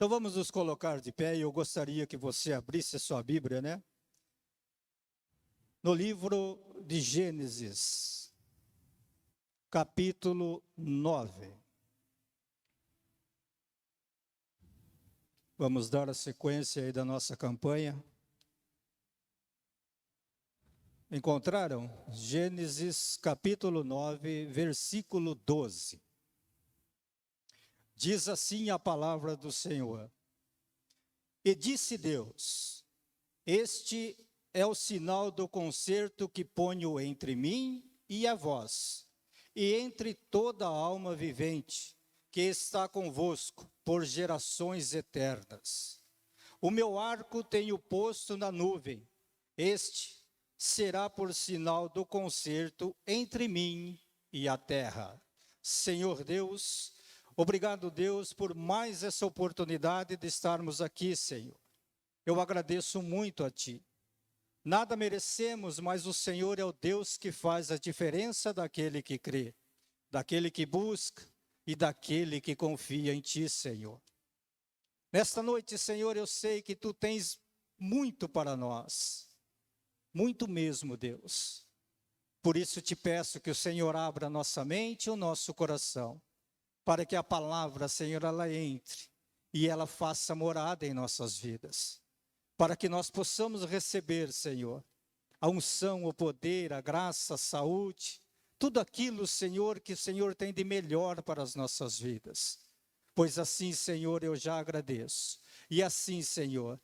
Então vamos nos colocar de pé e eu gostaria que você abrisse a sua Bíblia, né? No livro de Gênesis, capítulo 9. Vamos dar a sequência aí da nossa campanha. Encontraram? Gênesis capítulo 9, versículo 12. Diz assim a palavra do Senhor. E disse Deus: Este é o sinal do concerto que ponho entre mim e a vós, e entre toda a alma vivente que está convosco por gerações eternas. O meu arco tenho posto na nuvem. Este será por sinal do concerto entre mim e a terra. Senhor Deus, obrigado, Deus, por mais essa oportunidade de estarmos aqui, Senhor. Eu agradeço muito a Ti. Nada merecemos, mas o Senhor é o Deus que faz a diferença daquele que crê, daquele que busca e daquele que confia em Ti, Senhor. Nesta noite, Senhor, eu sei que Tu tens muito para nós, muito mesmo, Deus. Por isso te peço que o Senhor abra a nossa mente e o nosso coração, para que a palavra, Senhor, ela entre e ela faça morada em nossas vidas, para que nós possamos receber, Senhor, a unção, o poder, a graça, a saúde, tudo aquilo, Senhor, que o Senhor tem de melhor para as nossas vidas. Pois assim, Senhor, eu já agradeço. E assim, Senhor,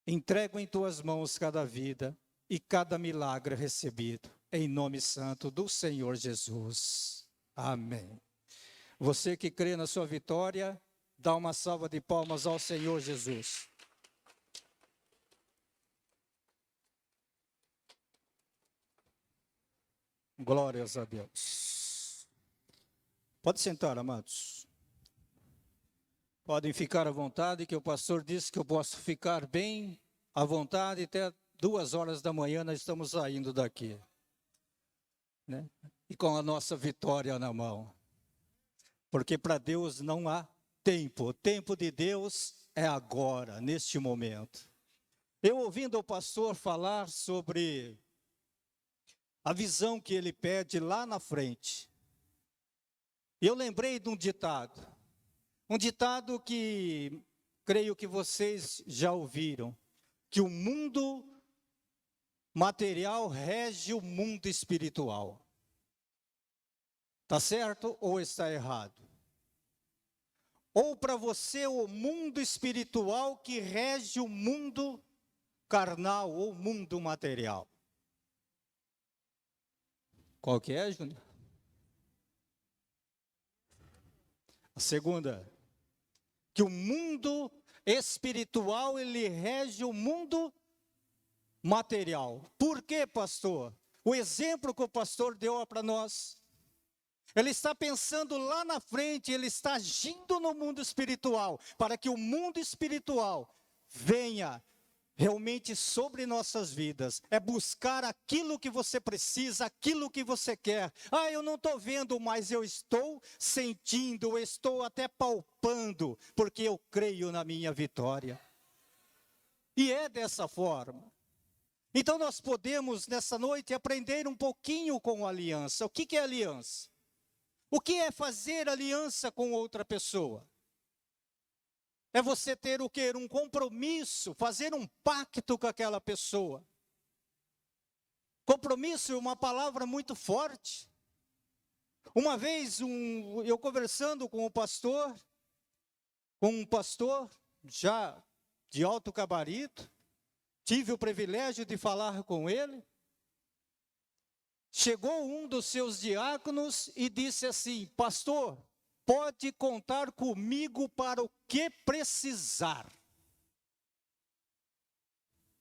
entrego em Tuas mãos cada vida e cada milagre recebido, em nome santo do Senhor Jesus. Amém. Você que crê na sua vitória, dá uma salva de palmas ao Senhor Jesus. Glórias a Deus. Pode sentar, amados. Podem ficar à vontade, que o pastor disse que eu posso ficar bem à vontade, até 2 horas da manhã nós estamos saindo daqui, né? E com a nossa vitória na mão. Porque para Deus não há tempo. O tempo de Deus é agora, neste momento. Eu ouvindo o pastor falar sobre a visão que ele pede lá na frente, eu lembrei de um ditado que creio que vocês já ouviram, que o mundo material rege o mundo espiritual. Está certo ou está errado? Ou para você o mundo espiritual que rege o mundo carnal ou mundo material? Qual que é, Júnior? A segunda, que o mundo espiritual ele rege o mundo material. Por quê, pastor? O exemplo que o pastor deu para nós. Ele está pensando lá na frente, ele está agindo no mundo espiritual, para que o mundo espiritual venha realmente sobre nossas vidas. É buscar aquilo que você precisa, aquilo que você quer. Ah, eu não estou vendo, mas eu estou sentindo, eu estou até palpando, porque eu creio na minha vitória. E é dessa forma. Então nós podemos, nessa noite, aprender um pouquinho com a aliança. O que é aliança? O que é fazer aliança com outra pessoa? É você ter o quê? Um compromisso, fazer um pacto com aquela pessoa. Compromisso é uma palavra muito forte. Uma vez, eu conversando com um pastor já de alto gabarito, tive o privilégio de falar com ele. Chegou um dos seus diáconos e disse assim: pastor, pode contar comigo para o que precisar.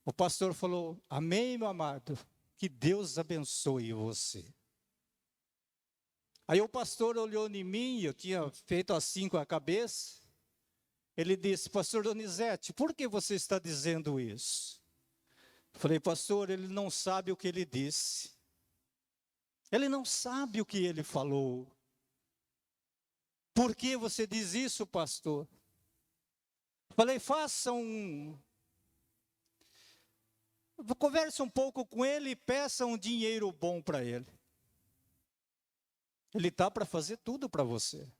O pastor falou: amém, meu amado, que Deus abençoe você. Aí o pastor olhou em mim, eu tinha feito assim com a cabeça. Ele disse: pastor Donizete, por que você está dizendo isso? Eu falei: pastor, ele não sabe o que ele disse. Ele não sabe o que ele falou. Por que você diz isso, pastor? Falei, converse um pouco com ele e peça um dinheiro bom para ele. Ele está para fazer tudo para você.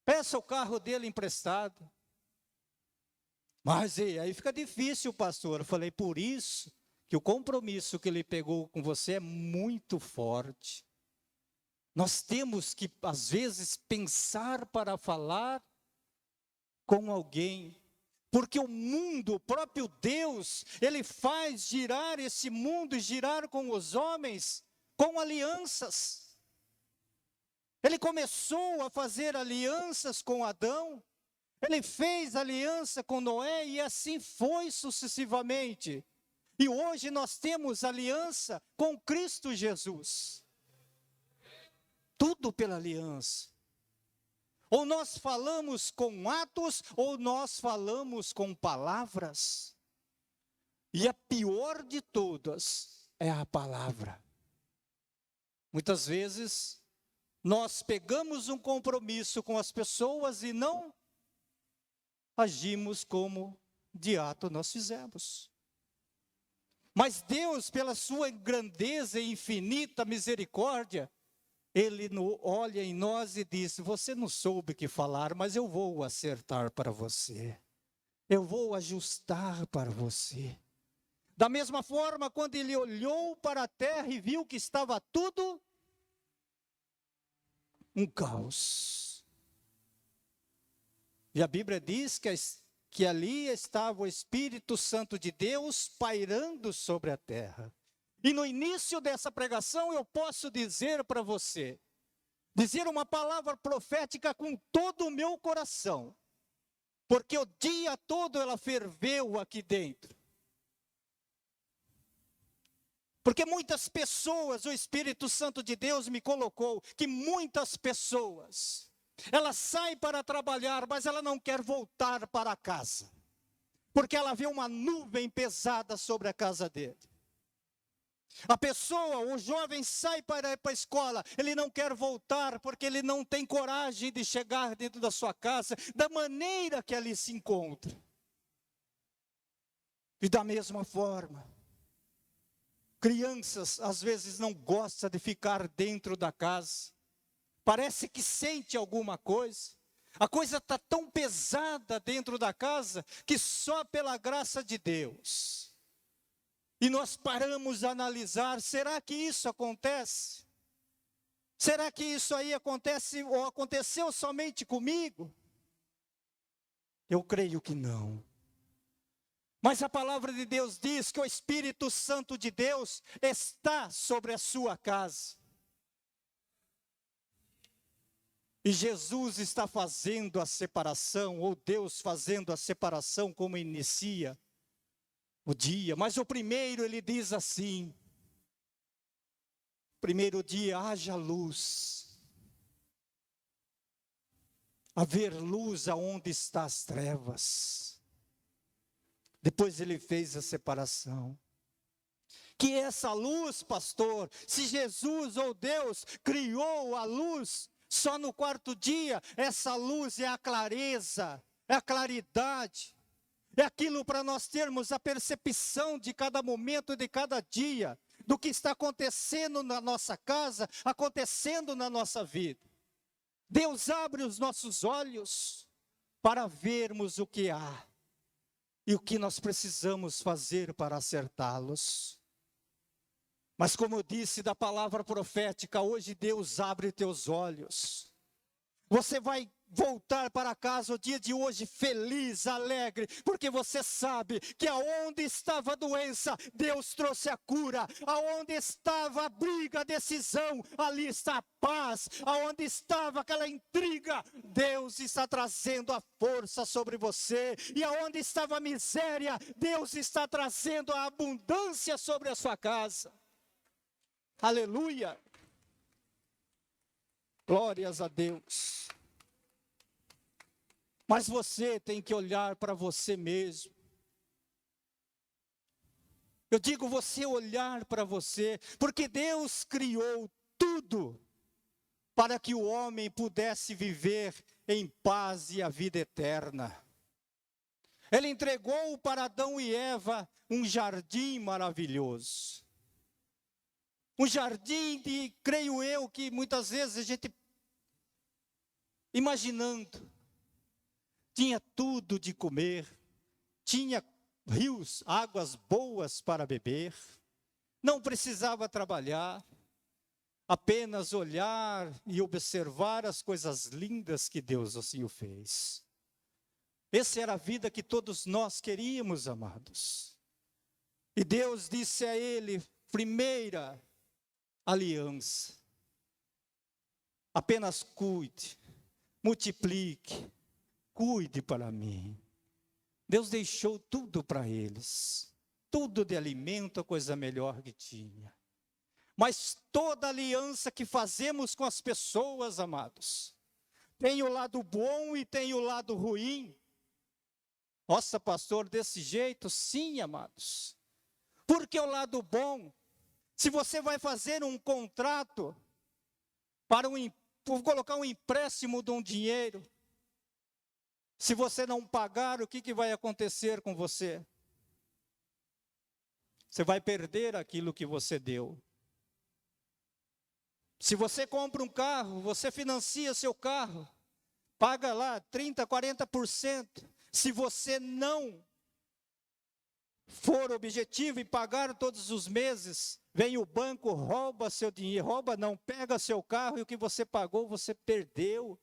Peça o carro dele emprestado. Mas aí fica difícil, pastor. Eu falei, por isso que o compromisso que ele pegou com você é muito forte. Nós temos que, às vezes, pensar para falar com alguém. Porque o mundo, o próprio Deus, Ele faz girar esse mundo, girar com os homens, com alianças. Ele começou a fazer alianças com Adão, Ele fez aliança com Noé e assim foi sucessivamente. E hoje nós temos aliança com Cristo Jesus. Tudo pela aliança. Ou nós falamos com atos, ou nós falamos com palavras. E a pior de todas é a palavra. Muitas vezes, nós pegamos um compromisso com as pessoas e não agimos como de ato nós fizemos. Mas Deus, pela sua grandeza e infinita misericórdia, Ele olha em nós e diz, você não soube o que falar, mas eu vou acertar para você. Eu vou ajustar para você. Da mesma forma, quando Ele olhou para a terra e viu que estava tudo um caos. E a Bíblia diz que ali estava o Espírito Santo de Deus pairando sobre a terra. E no início dessa pregação eu posso dizer para você, dizer uma palavra profética com todo o meu coração, porque o dia todo ela ferveu aqui dentro. Porque muitas pessoas, o Espírito Santo de Deus me colocou, que muitas pessoas, ela sai para trabalhar, mas ela não quer voltar para casa, porque ela vê uma nuvem pesada sobre a casa dele. A pessoa, o jovem sai para ir para a escola, ele não quer voltar, porque ele não tem coragem de chegar dentro da sua casa, da maneira que ali se encontra. E da mesma forma, crianças às vezes não gostam de ficar dentro da casa. Parece que sente alguma coisa. A coisa está tão pesada dentro da casa que só pela graça de Deus. E nós paramos a analisar, será que isso acontece? Será que isso aí acontece ou aconteceu somente comigo? Eu creio que não. Mas a palavra de Deus diz que o Espírito Santo de Deus está sobre a sua casa. E Jesus está fazendo a separação, ou Deus fazendo a separação como inicia o dia. Mas o primeiro ele diz assim, primeiro dia, haja luz. Haver luz aonde está as trevas. Depois ele fez a separação. Que essa luz, pastor, se Jesus ou Deus criou a luz, só no quarto dia, essa luz é a clareza, é a claridade, é aquilo para nós termos a percepção de cada momento, de cada dia, do que está acontecendo na nossa casa, acontecendo na nossa vida. Deus abre os nossos olhos para vermos o que há e o que nós precisamos fazer para acertá-los. Mas como eu disse da palavra profética, hoje Deus abre teus olhos. Você vai voltar para casa o dia de hoje feliz, alegre, porque você sabe que aonde estava a doença, Deus trouxe a cura. Aonde estava a briga, a decisão, ali está a paz. Aonde estava aquela intriga, Deus está trazendo a força sobre você. E aonde estava a miséria, Deus está trazendo a abundância sobre a sua casa. Aleluia! Glórias a Deus. Mas você tem que olhar para você mesmo. Eu digo você olhar para você, porque Deus criou tudo para que o homem pudesse viver em paz e a vida eterna. Ele entregou para Adão e Eva um jardim maravilhoso. Um jardim de, creio eu, que muitas vezes a gente, imaginando, tinha tudo de comer, tinha rios, águas boas para beber, não precisava trabalhar, apenas olhar e observar as coisas lindas que Deus assim o fez. Essa era a vida que todos nós queríamos, amados. E Deus disse a ele, primeira aliança, apenas cuide, multiplique, cuide para mim. Deus deixou tudo para eles, tudo de alimento, a coisa melhor que tinha. Mas toda aliança que fazemos com as pessoas, amados, tem o lado bom e tem o lado ruim. Nossa, pastor, desse jeito? Sim, amados. Porque o lado bom, se você vai fazer um contrato para vou colocar um empréstimo de um dinheiro, se você não pagar, o que vai acontecer com você? Você vai perder aquilo que você deu. Se você compra um carro, você financia seu carro, paga lá 30%, 40%. Se você não for objetivo e pagar todos os meses, vem o banco, rouba seu dinheiro, pega seu carro e o que você pagou, você perdeu.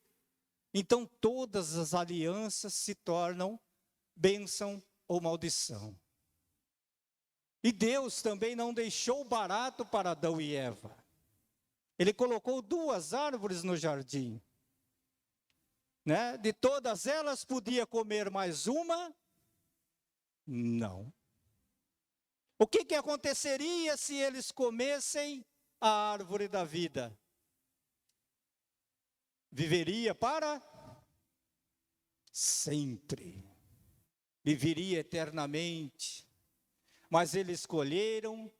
Então todas as alianças se tornam bênção ou maldição. E Deus também não deixou barato para Adão e Eva. Ele colocou 2 árvores no jardim. De todas elas podia comer mais uma? Não. O que aconteceria se eles comessem a árvore da vida? Viveria para sempre. Viveria eternamente. Mas eles escolheram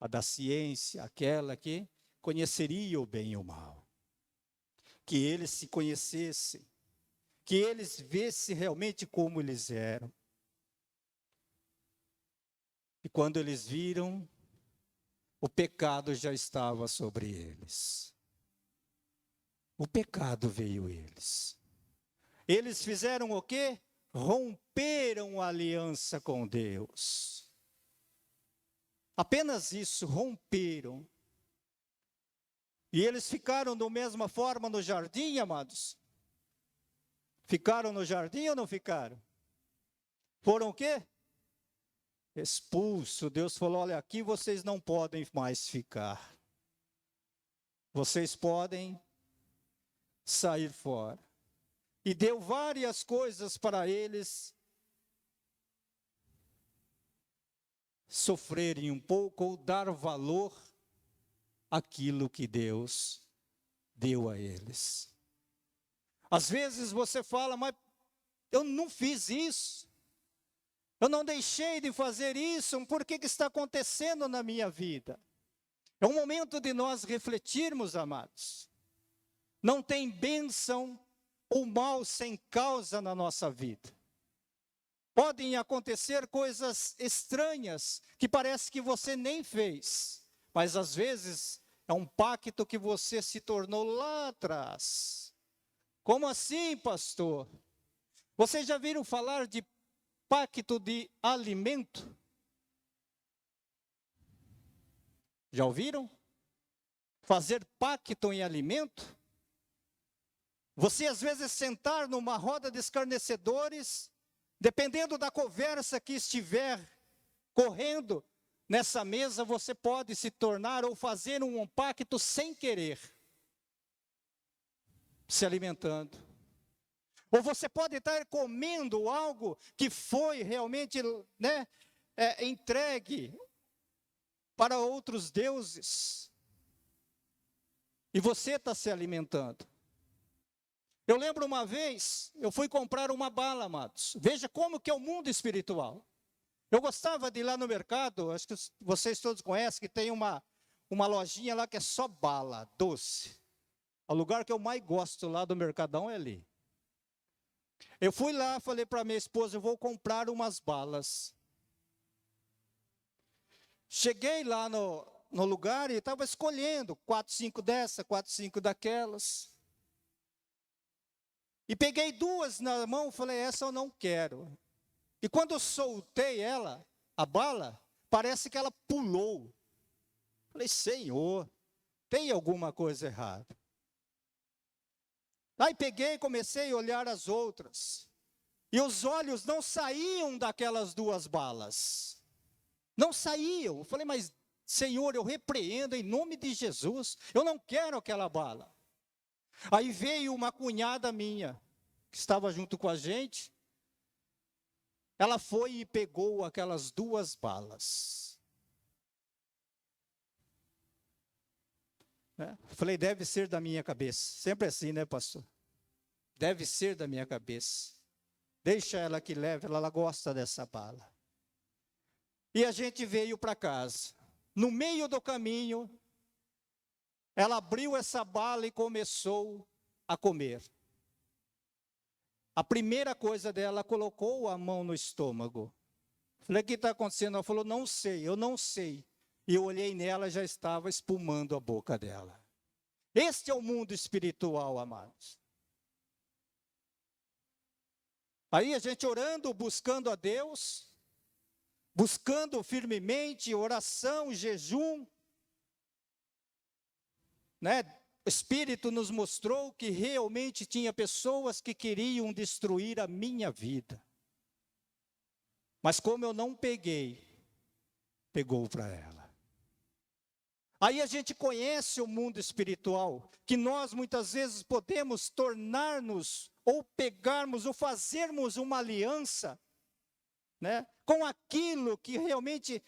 a da ciência, aquela que conheceria o bem e o mal. Que eles se conhecessem. Que eles vissem realmente como eles eram. E quando eles viram, o pecado já estava sobre eles. O pecado veio a eles. Eles fizeram o quê? Romperam a aliança com Deus. Apenas isso, romperam. E eles ficaram da mesma forma no jardim, amados? Ficaram no jardim ou não ficaram? Foram o quê? Expulso. Deus falou, olha, aqui vocês não podem mais ficar. Vocês podem sair fora. E deu várias coisas para eles sofrerem um pouco ou dar valor àquilo que Deus deu a eles. Às vezes você fala, mas eu não fiz isso. Eu não deixei de fazer isso, por que está acontecendo na minha vida? É um momento de nós refletirmos, amados. Não tem bênção ou mal sem causa na nossa vida. Podem acontecer coisas estranhas, que parece que você nem fez, mas às vezes é um pacto que você se tornou lá atrás. Como assim, pastor? Vocês já viram falar de pacto de alimento? Já ouviram? Fazer pacto em alimento? Você às vezes sentar numa roda de escarnecedores, dependendo da conversa que estiver correndo nessa mesa, você pode se tornar ou fazer um pacto sem querer, se alimentando. Ou você pode estar comendo algo que foi realmente entregue para outros deuses. E você está se alimentando. Eu lembro uma vez, eu fui comprar uma bala, amados. Veja como que é o mundo espiritual. Eu gostava de ir lá no mercado, acho que vocês todos conhecem, que tem uma lojinha lá que é só bala, doce. O lugar que eu mais gosto lá do Mercadão é ali. Eu fui lá, falei para minha esposa, eu vou comprar umas balas. Cheguei lá no lugar e estava escolhendo 4, 5 dessa, 4, 5 daquelas. E peguei 2 na mão, falei, essa eu não quero. E quando eu soltei ela, a bala, parece que ela pulou. Falei, Senhor, tem alguma coisa errada. Aí peguei e comecei a olhar as outras. E os olhos não saíam daquelas 2 balas. Não saíam. Eu falei, mas Senhor, eu repreendo em nome de Jesus. Eu não quero aquela bala. Aí veio uma cunhada minha, que estava junto com a gente. Ela foi e pegou aquelas 2 balas. Falei, deve ser da minha cabeça. Sempre assim, né, pastor? Deve ser da minha cabeça. Deixa ela que leve, ela gosta dessa bala. E a gente veio para casa. No meio do caminho, ela abriu essa bala e começou a comer. A primeira coisa dela, colocou a mão no estômago. Falei, o que está acontecendo? Ela falou, não sei, eu não sei. E eu olhei nela, já estava espumando a boca dela. Este é o mundo espiritual, amados. Aí a gente orando, buscando a Deus, buscando firmemente, oração, jejum, né? O Espírito nos mostrou que realmente tinha pessoas que queriam destruir a minha vida. Mas como eu não peguei, pegou para ela. Aí a gente conhece o mundo espiritual, que nós muitas vezes podemos tornar-nos, ou pegarmos, ou fazermos uma aliança, né, com aquilo que realmente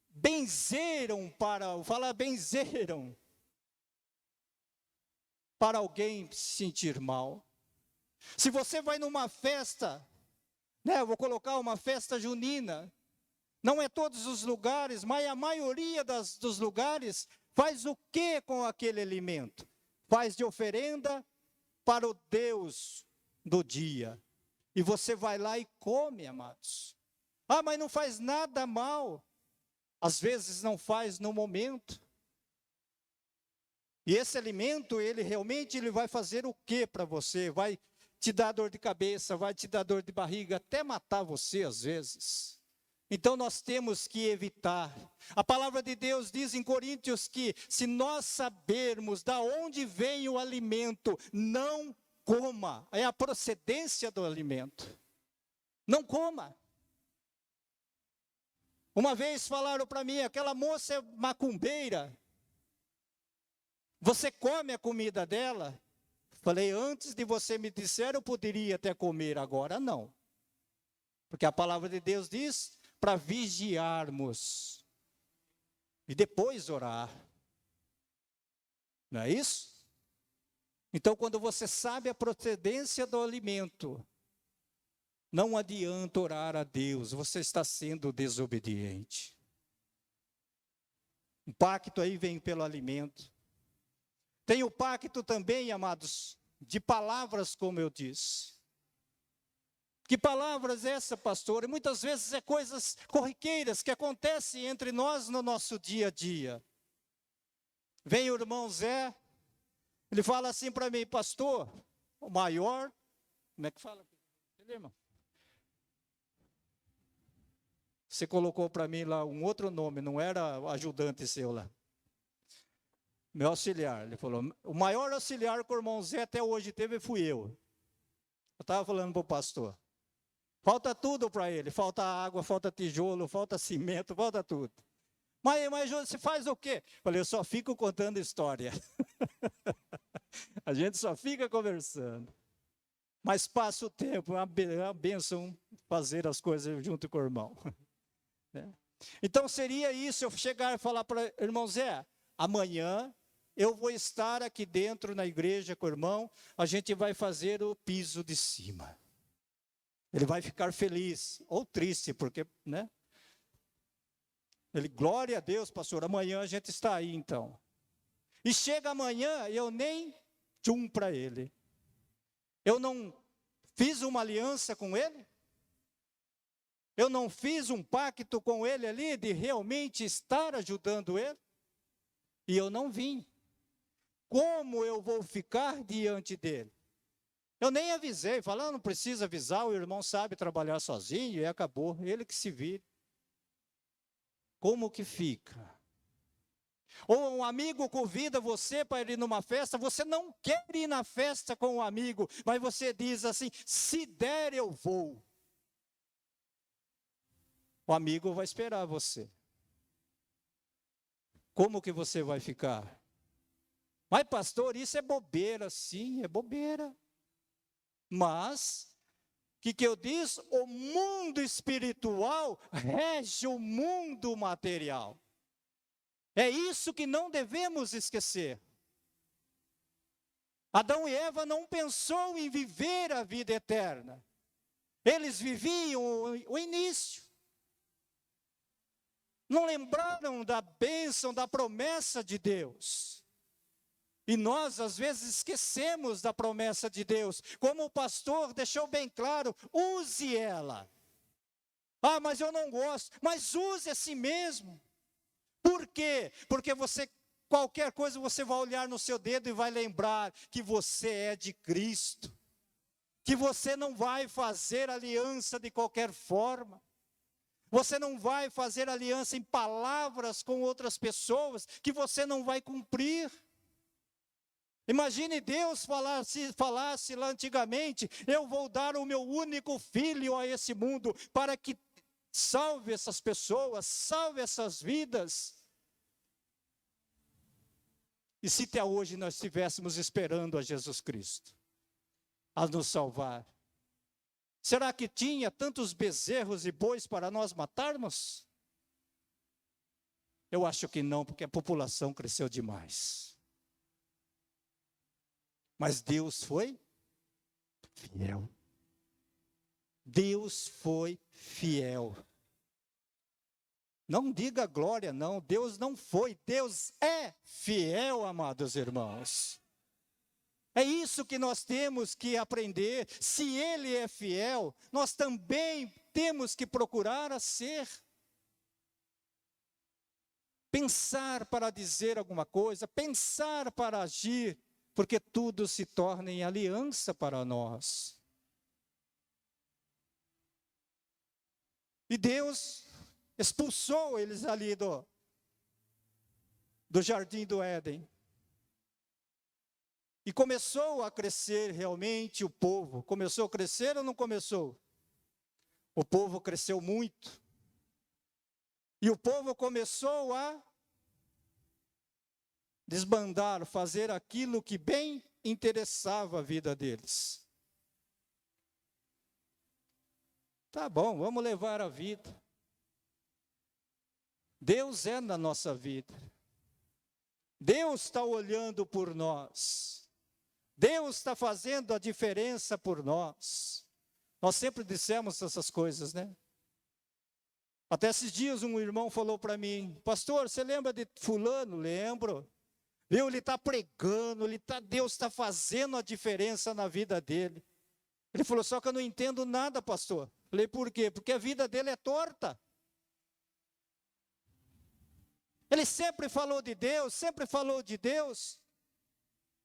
benzeram para alguém se sentir mal. Se você vai numa festa, né, eu vou colocar uma festa junina, não é todos os lugares, mas a maioria dos lugares faz o que com aquele alimento? Faz de oferenda para o Deus do dia. E você vai lá e come, amados. Ah, mas não faz nada mal. Às vezes não faz no momento. E esse alimento, ele realmente vai fazer o que para você? Vai te dar dor de cabeça, vai te dar dor de barriga, até matar você às vezes. Então nós temos que evitar. A palavra de Deus diz em Coríntios que se nós sabermos da onde vem o alimento, não coma. É a procedência do alimento. Não coma. Uma vez falaram para mim, aquela moça é macumbeira. Você come a comida dela? Falei, antes de você me disser, eu poderia até comer, agora não. Porque a palavra de Deus diz para vigiarmos e depois orar. Não é isso? Então, quando você sabe a procedência do alimento, não adianta orar a Deus, você está sendo desobediente. O pacto aí vem pelo alimento. Tem o pacto também, amados, de palavras, como eu disse. Que palavras é essa, pastor? E muitas vezes é coisas corriqueiras que acontecem entre nós no nosso dia a dia. Vem o irmão Zé, ele fala assim para mim, pastor, o maior, como é que fala? Ele, irmão? Você colocou para mim lá um outro nome, não era o ajudante seu lá. Meu auxiliar, ele falou, o maior auxiliar que o irmão Zé até hoje teve fui eu. Eu estava falando para o pastor. Falta tudo para ele, falta água, falta tijolo, falta cimento, falta tudo. Mas você faz o quê? Falei, eu só fico contando história. A gente só fica conversando. Mas passa o tempo, é uma bênção fazer as coisas junto com o irmão. Então seria isso, eu chegar e falar para o irmão Zé, amanhã eu vou estar aqui dentro na igreja com o irmão, a gente vai fazer o piso de cima. Ele vai ficar feliz, ou triste, porque, né? Ele, glória a Deus, pastor, amanhã a gente está aí então. E chega amanhã e eu nem tchum para ele. Eu não fiz uma aliança com ele? Eu não fiz um pacto com ele ali de realmente estar ajudando ele? E eu não vim. Como eu vou ficar diante dele? Eu nem avisei, falando, não precisa avisar, o irmão sabe trabalhar sozinho e acabou, ele que se vire. Como que fica? Ou um amigo convida você para ir numa festa, você não quer ir na festa com um amigo, mas você diz assim, se der eu vou. O amigo vai esperar você. Como que você vai ficar? Mas pastor, isso é bobeira. Sim, é bobeira. Mas, o que eu disse? O mundo espiritual rege o mundo material. É isso que não devemos esquecer. Adão e Eva não pensou em viver a vida eterna. Eles viviam o início. Não lembraram da bênção, da promessa de Deus. E nós, às vezes, esquecemos da promessa de Deus. Como o pastor deixou bem claro, use ela. Ah, mas eu não gosto. Mas use a si mesmo. Por quê? Porque qualquer coisa você vai olhar no seu dedo e vai lembrar que você é de Cristo. Que você não vai fazer aliança de qualquer forma. Você não vai fazer aliança em palavras com outras pessoas que você não vai cumprir. Imagine Deus falasse lá antigamente, eu vou dar o meu único filho a esse mundo para que salve essas pessoas, salve essas vidas. E se até hoje nós estivéssemos esperando a Jesus Cristo, a nos salvar, será que tinha tantos bezerros e bois para nós matarmos? Eu acho que não, porque a população cresceu demais. Mas Deus foi fiel. Deus foi fiel. Não diga glória, não. Deus não foi. Deus é fiel, amados irmãos. É isso que nós temos que aprender. Se Ele é fiel, nós também temos que procurar a ser. Pensar para dizer alguma coisa, pensar para agir, porque tudo se torna em aliança para nós. E Deus expulsou eles ali do jardim do Éden. E começou a crescer realmente o povo. Começou a crescer ou não começou? O povo cresceu muito. E o povo começou a desbandar, fazer aquilo que bem interessava a vida deles. Tá bom, vamos levar a vida. Deus é na nossa vida. Deus está olhando por nós. Deus está fazendo a diferença por nós. Nós sempre dissemos essas coisas, né? Até esses dias um irmão falou para mim, pastor, você lembra de fulano? Lembro. Viu, ele está pregando, Deus está fazendo a diferença na vida dele. Ele falou, só que eu não entendo nada, pastor. Falei, por quê? Porque a vida dele é torta. Ele sempre falou de Deus,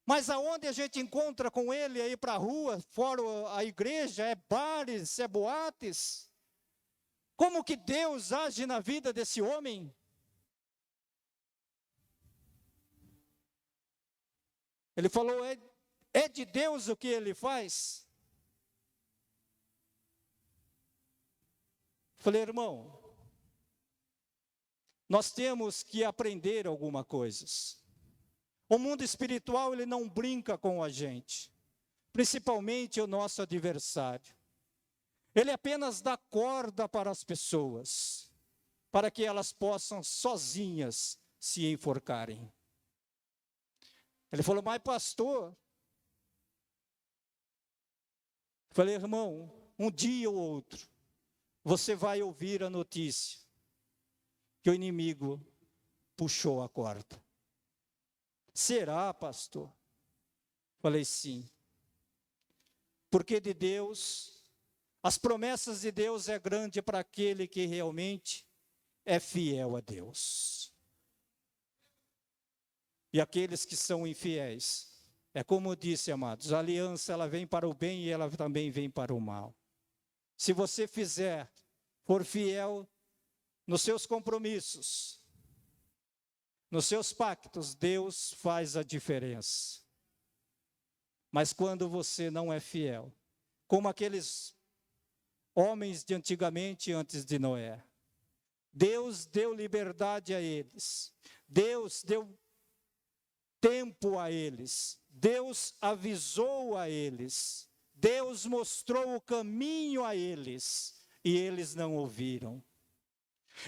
mas aonde a gente encontra com ele aí para a rua, fora a igreja, é bares, é boates. Como que Deus age na vida desse homem? Ele falou, é de Deus o que ele faz? Falei, irmão, nós temos que aprender algumas coisas. O mundo espiritual, ele não brinca com a gente, principalmente o nosso adversário. Ele apenas dá corda para as pessoas, para que elas possam sozinhas se enforcarem. Ele falou, mas pastor, falei, irmão, um dia ou outro, você vai ouvir a notícia que o inimigo puxou a corda. Será, pastor? Falei, sim. Porque de Deus, as promessas de Deus é grande para aquele que realmente é fiel a Deus. E aqueles que são infiéis, é como eu disse, amados, a aliança ela vem para o bem e ela também vem para o mal. Se você for fiel nos seus compromissos, nos seus pactos, Deus faz a diferença. Mas quando você não é fiel, como aqueles homens de antigamente, antes de Noé, Deus deu liberdade a eles, Deus deu tempo a eles, Deus avisou a eles, Deus mostrou o caminho a eles, e eles não ouviram.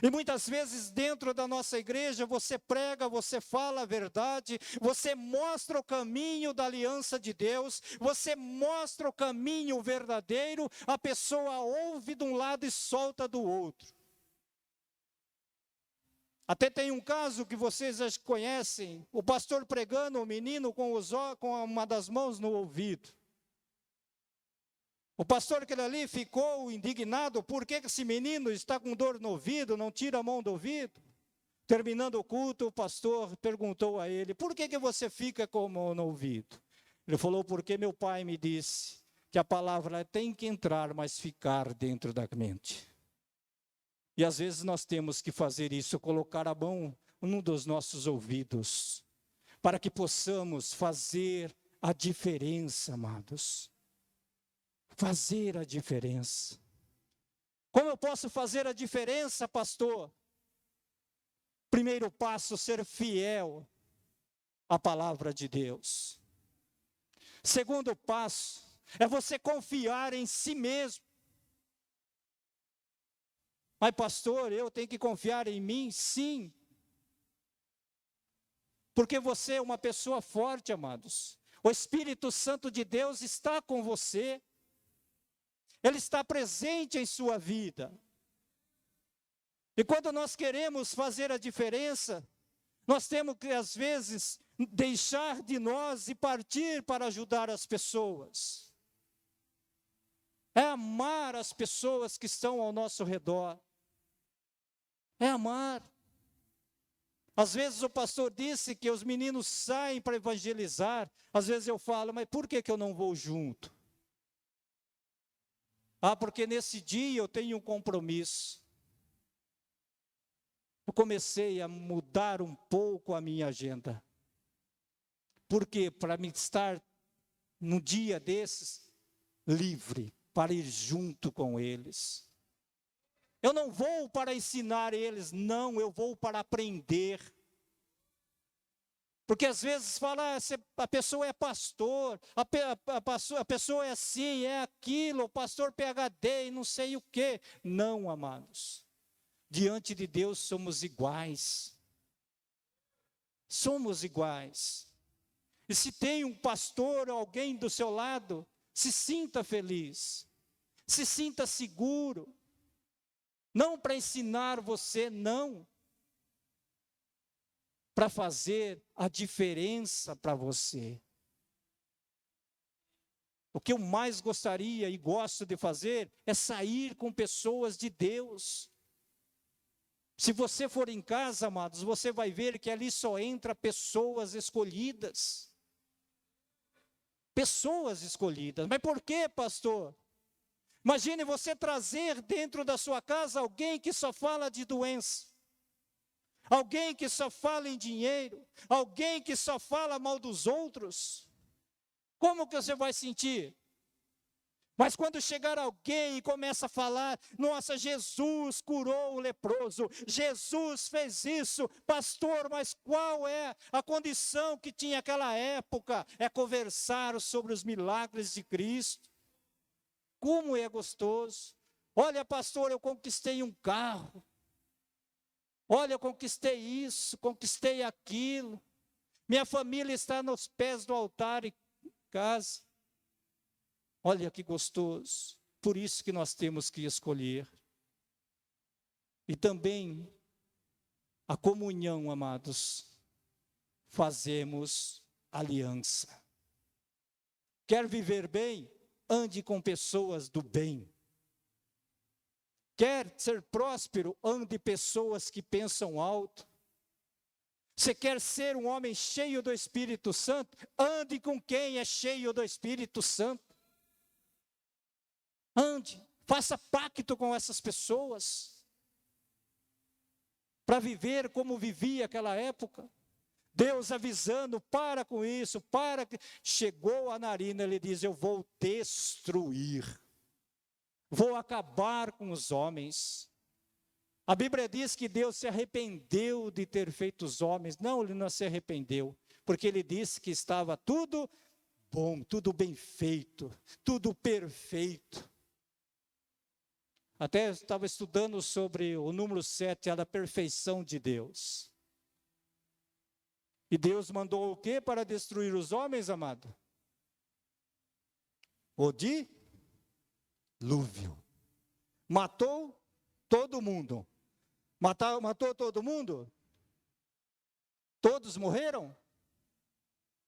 E muitas vezes dentro da nossa igreja você prega, você fala a verdade, você mostra o caminho da aliança de Deus, você mostra o caminho verdadeiro, a pessoa ouve de um lado e solta do outro. Até tem um caso que vocês já conhecem, o pastor pregando, o menino com uma das mãos no ouvido. O pastor aquele ali ficou indignado, por que esse menino está com dor no ouvido, não tira a mão do ouvido? Terminando o culto, o pastor perguntou a ele, por que você fica com a mão no ouvido? Ele falou, porque meu pai me disse que a palavra tem que entrar, mas ficar dentro da mente. E às vezes nós temos que fazer isso, colocar a mão num dos nossos ouvidos, para que possamos fazer a diferença, amados. Fazer a diferença. Como eu posso fazer a diferença, pastor? Primeiro passo, ser fiel à palavra de Deus. Segundo passo, é você confiar em si mesmo. Mas pastor, eu tenho que confiar em mim? Sim. Porque você é uma pessoa forte, amados. O Espírito Santo de Deus está com você. Ele está presente em sua vida. E quando nós queremos fazer a diferença, nós temos que, às vezes, deixar de nós e partir para ajudar as pessoas. É amar as pessoas que estão ao nosso redor. É amar. Às vezes o pastor disse que os meninos saem para evangelizar. Às vezes eu falo, mas por que eu não vou junto? Ah, porque nesse dia eu tenho um compromisso. Eu comecei a mudar um pouco a minha agenda. Por quê? Para me estar num dia desses livre, para ir junto com eles. Eu não vou para ensinar eles, não, eu vou para aprender. Porque às vezes fala, a pessoa é pastor, a pessoa é assim, é aquilo, o pastor PhD e não sei o quê. Não, amados. Diante de Deus somos iguais. Somos iguais. E se tem um pastor, alguém do seu lado, se sinta feliz. Se sinta seguro. Não para ensinar você, não. Para fazer a diferença para você. O que eu mais gostaria e gosto de fazer é sair com pessoas de Deus. Se você for em casa, amados, você vai ver que ali só entra pessoas escolhidas. Pessoas escolhidas. Mas por quê, pastor? Imagine você trazer dentro da sua casa alguém que só fala de doença. Alguém que só fala em dinheiro. Alguém que só fala mal dos outros. Como que você vai sentir? Mas quando chegar alguém e começa a falar, nossa, Jesus curou o leproso, Jesus fez isso, pastor, mas qual é a condição que tinha naquela época? É conversar sobre os milagres de Cristo. Como é gostoso. Olha, pastor, eu conquistei um carro. Olha, eu conquistei isso, conquistei aquilo. Minha família está nos pés do altar em casa. Olha que gostoso. Por isso que nós temos que escolher. E também a comunhão, amados. Fazemos aliança. Quer viver bem? ande com pessoas do bem. Quer ser próspero, ande pessoas que pensam alto. Você quer ser um homem cheio do Espírito Santo? Ande com quem é cheio do Espírito Santo. Ande, faça pacto com essas pessoas, para viver como vivia aquela época. Deus avisando, para com isso, para. Chegou a narina, ele diz, eu vou destruir, vou acabar com os homens. A Bíblia diz que Deus se arrependeu de ter feito os homens. Não, ele não se arrependeu, porque ele disse que estava tudo bom, tudo bem feito, tudo perfeito. Até estava estudando sobre o número 7, a da perfeição de Deus. E Deus mandou o quê para destruir os homens, amado? O dilúvio. Matou todo mundo. Matou todo mundo? Todos morreram?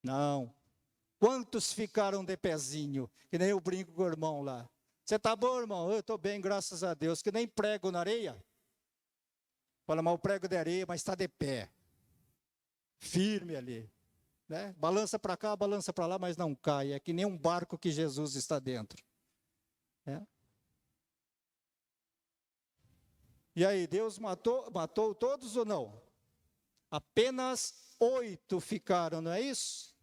Não. Quantos ficaram de pezinho? Que nem eu brinco com o irmão lá. Você está bom, irmão? Eu estou bem, graças a Deus. Que nem prego na areia. Fala, mas o prego de areia, mas está de pé. Firme ali. Né? Balança para cá, balança para lá, mas não cai. É que nem um barco que Jesus está dentro. É. E aí, Deus matou todos ou não? Apenas 8 ficaram, não é isso?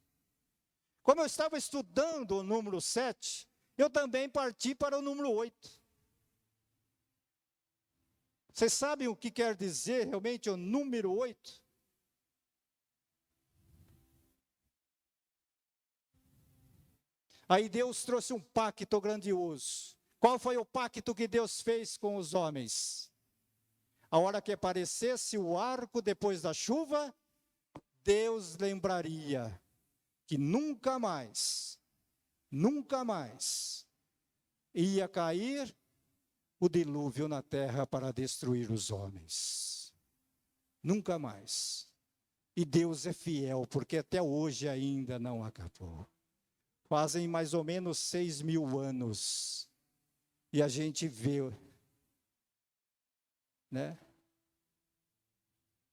Como eu estava estudando o número 7, eu também parti para o número 8. Vocês sabem o que quer dizer realmente o número 8? Aí Deus trouxe um pacto grandioso. Qual foi o pacto que Deus fez com os homens? A hora que aparecesse o arco depois da chuva, Deus lembraria que nunca mais ia cair o dilúvio na terra para destruir os homens. Nunca mais. E Deus é fiel, porque até hoje ainda não acabou. Fazem mais ou menos 6.000 anos. E a gente vê, né?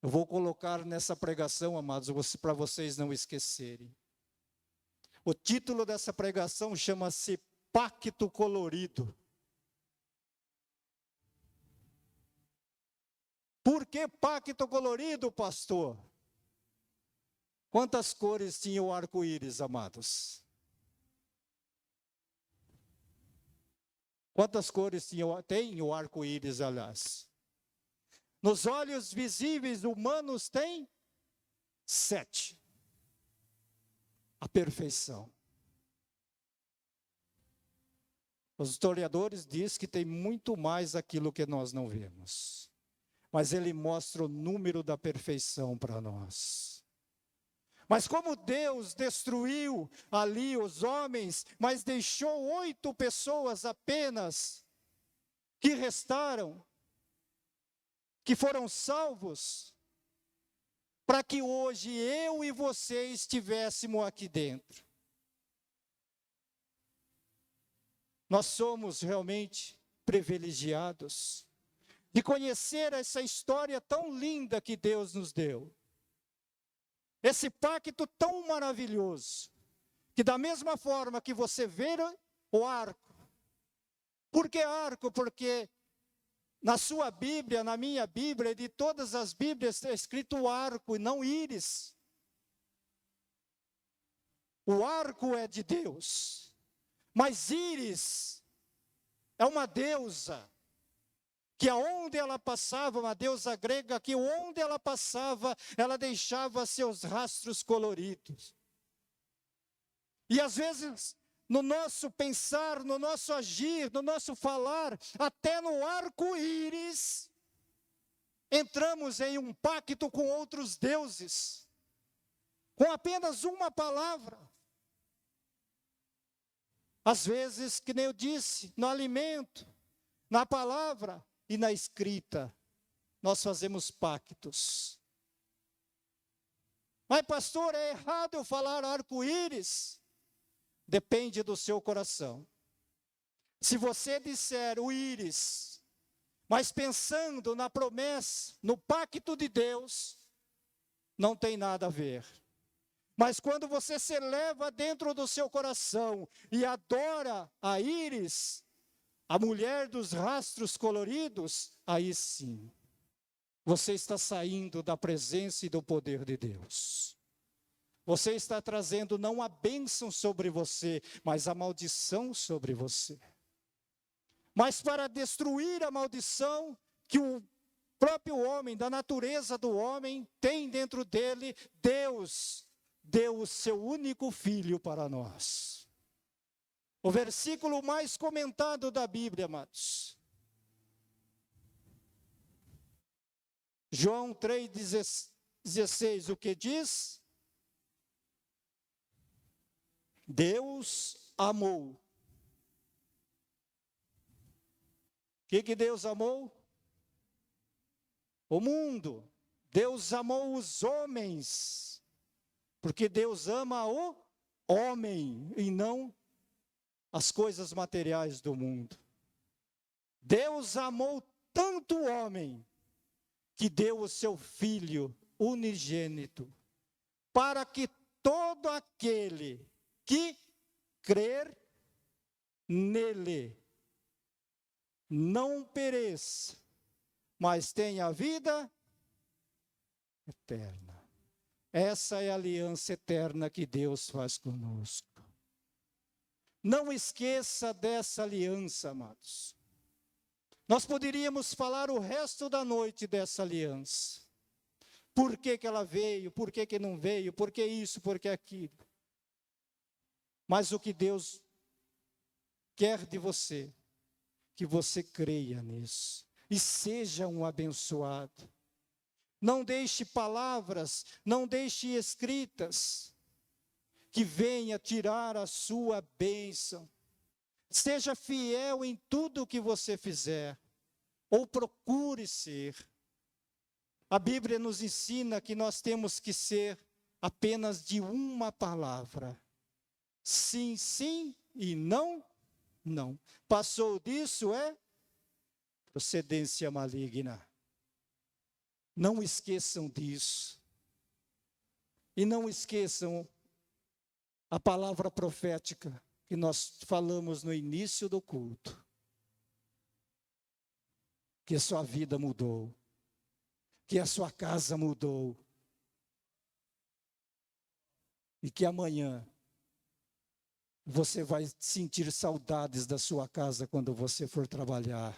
Eu vou colocar nessa pregação, amados, para vocês não esquecerem. O título dessa pregação chama-se Pacto Colorido. Por que pacto colorido, pastor? Quantas cores tinha o arco-íris, amados? Quantas cores tem o arco-íris, aliás? Nos olhos visíveis humanos tem 7. A perfeição. Os historiadores dizem que tem muito mais aquilo que nós não vemos. Mas ele mostra o número da perfeição para nós. Mas como Deus destruiu ali os homens, mas deixou 8 pessoas apenas que restaram, que foram salvos, para que hoje eu e você estivéssemos aqui dentro. Nós somos realmente privilegiados de conhecer essa história tão linda que Deus nos deu. Esse pacto tão maravilhoso, que da mesma forma que você vê o arco. Por que arco? Porque na sua Bíblia, na minha Bíblia, de todas as Bíblias, está escrito arco e não íris. O arco é de Deus, mas íris é uma deusa, que aonde ela passava, uma deusa grega, que onde ela passava, ela deixava seus rastros coloridos. E às vezes, no nosso pensar, no nosso agir, no nosso falar, até no arco-íris, entramos em um pacto com outros deuses, com apenas uma palavra. Às vezes, que nem eu disse, no alimento, na palavra e na escrita, nós fazemos pactos. Mas pastor, é errado eu falar arco-íris? Depende do seu coração. Se você disser o íris, mas pensando na promessa, no pacto de Deus, não tem nada a ver. Mas quando você se eleva dentro do seu coração e adora a íris, a mulher dos rastros coloridos, aí sim, você está saindo da presença e do poder de Deus. Você está trazendo não a bênção sobre você, mas a maldição sobre você. Mas para destruir a maldição que o próprio homem, da natureza do homem, tem dentro dele, Deus deu o seu único filho para nós. O versículo mais comentado da Bíblia, amados. João 3,16, o que diz? Deus amou. O que Deus amou? O mundo. Deus amou os homens. Porque Deus ama o homem e não as coisas materiais do mundo. Deus amou tanto o homem que deu o seu Filho unigênito, para que todo aquele que crer nele não pereça, mas tenha vida eterna. Essa é a aliança eterna que Deus faz conosco. Não esqueça dessa aliança, amados. Nós poderíamos falar o resto da noite dessa aliança. Por que ela veio? Por que não veio? Por que isso? Por que aquilo? Mas o que Deus quer de você, que você creia nisso e seja um abençoado. Não deixe palavras, não deixe escritas que venha tirar a sua bênção. Seja fiel em tudo o que você fizer, ou procure ser. A Bíblia nos ensina que nós temos que ser apenas de uma palavra. Sim, sim, e não, não. Passou disso é procedência maligna. Não esqueçam disso. E não esqueçam a palavra profética que nós falamos no início do culto. Que a sua vida mudou. Que a sua casa mudou. E que amanhã você vai sentir saudades da sua casa quando você for trabalhar.